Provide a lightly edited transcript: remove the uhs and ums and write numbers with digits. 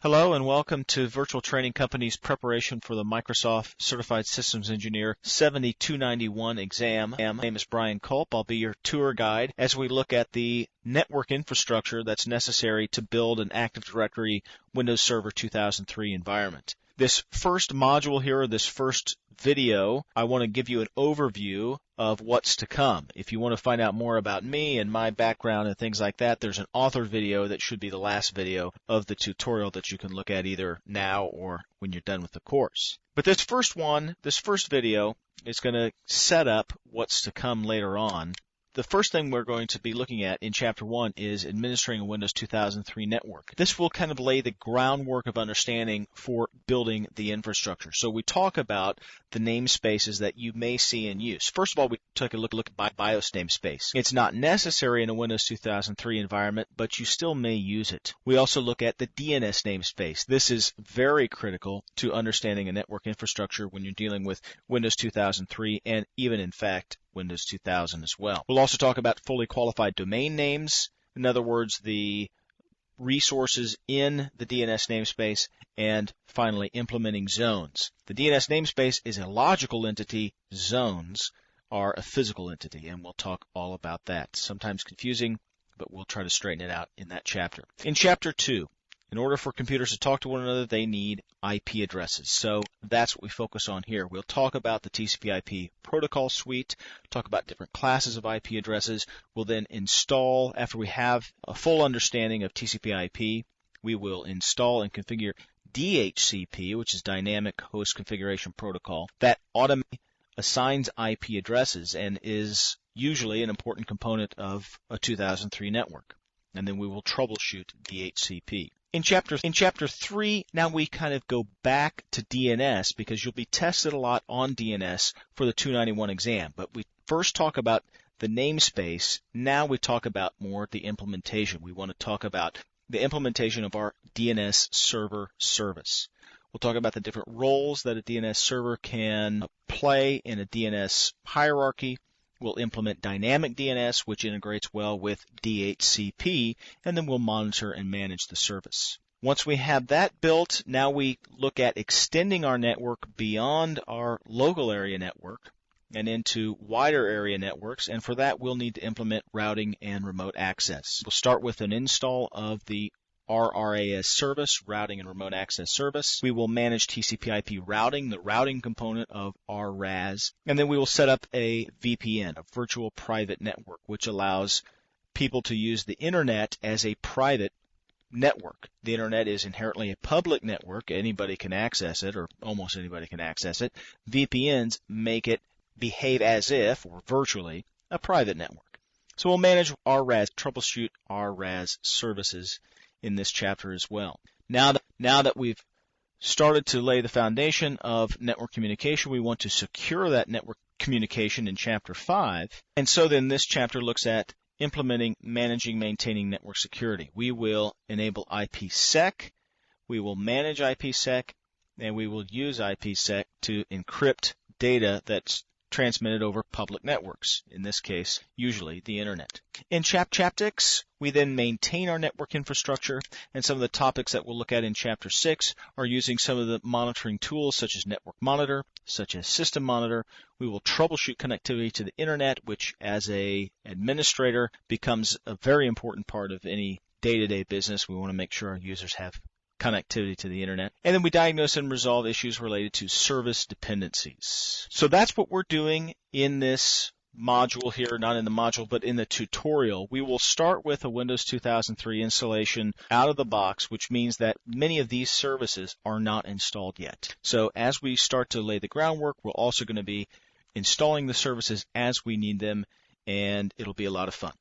Hello and welcome to Virtual Training Company's preparation for the Microsoft Certified Systems Engineer 7291 exam. My name is Brian Culp. I'll be your tour guide as we look at the network infrastructure that's necessary to build an Active Directory Windows Server 2003 environment. This first module here, this first video, I want to give you an overview of what's to come. If you want to find out more about me and my background and things like that, there's an author video that should be the last video of the tutorial that you can look at either now or when you're done with the course. But this first video is going to set up what's to come later on. The first thing we're going to be looking at in Chapter 1 is administering a Windows 2003 network. This will kind of lay the groundwork of understanding for building the infrastructure. So we talk about the namespaces that you may see in use. First of all, we took a look at BIOS namespace. It's not necessary in a Windows 2003 environment, but you still may use it. We also look at the DNS namespace. This is very critical to understanding a network infrastructure when you're dealing with Windows 2003 and even, in fact, Windows 2000 as well. We'll also talk about fully qualified domain names. In other words, the resources in the DNS namespace, and finally implementing zones. The DNS namespace is a logical entity. Zones are a physical entity, and we'll talk all about that. Sometimes confusing, but we'll try to straighten it out in that chapter. In Chapter 2, in order for computers to talk to one another, they need IP addresses. So that's what we focus on here. We'll talk about the TCP/IP protocol suite, talk about different classes of IP addresses. We'll then install, after we have a full understanding of TCP/IP, we will install and configure DHCP, which is Dynamic Host Configuration Protocol. That automatically assigns IP addresses and is usually an important component of a 2003 network. And then we will troubleshoot DHCP. In Chapter 3, now we kind of go back to DNS because you'll be tested a lot on DNS for the 291 exam. But we first talk about the namespace. Now we talk about more the implementation. We want to talk about the implementation of our DNS server service. We'll talk about the different roles that a DNS server can play in a DNS hierarchy. We'll implement dynamic DNS, which integrates well with DHCP, and then we'll monitor and manage the service. Once we have that built, now we look at extending our network beyond our local area network and into wider area networks, and for that we'll need to implement routing and remote access. We'll start with an install of the RRAS service, routing and remote access service. We will manage TCP/IP routing, the routing component of RRAS, and then we will set up a VPN, a virtual private network, which allows people to use the internet as a private network. The internet is inherently a public network. Anybody can access it, or almost anybody can access it. VPNs make it behave as if, or virtually, a private network. So we'll manage RRAS, troubleshoot RRAS services in this chapter as well. Now that we've started to lay the foundation of network communication, we want to secure that network communication in Chapter 5. And so then this chapter looks at implementing, managing, maintaining network security. We will enable IPsec, we will manage IPsec, and we will use IPsec to encrypt data that's transmitted over public networks, in this case, usually the internet. In Chapter 6, we then maintain our network infrastructure, and some of the topics that we'll look at in Chapter 6 are using some of the monitoring tools such as Network Monitor, such as System Monitor. We will troubleshoot connectivity to the internet, which as an administrator becomes a very important part of any day-to-day business. We want to make sure our users have connectivity to the internet. And then we diagnose and resolve issues related to service dependencies. So that's what we're doing in this module here, not in the module, but in the tutorial. We will start with a Windows 2003 installation out of the box, which means that many of these services are not installed yet. So as we start to lay the groundwork, we're also going to be installing the services as we need them, and it'll be a lot of fun.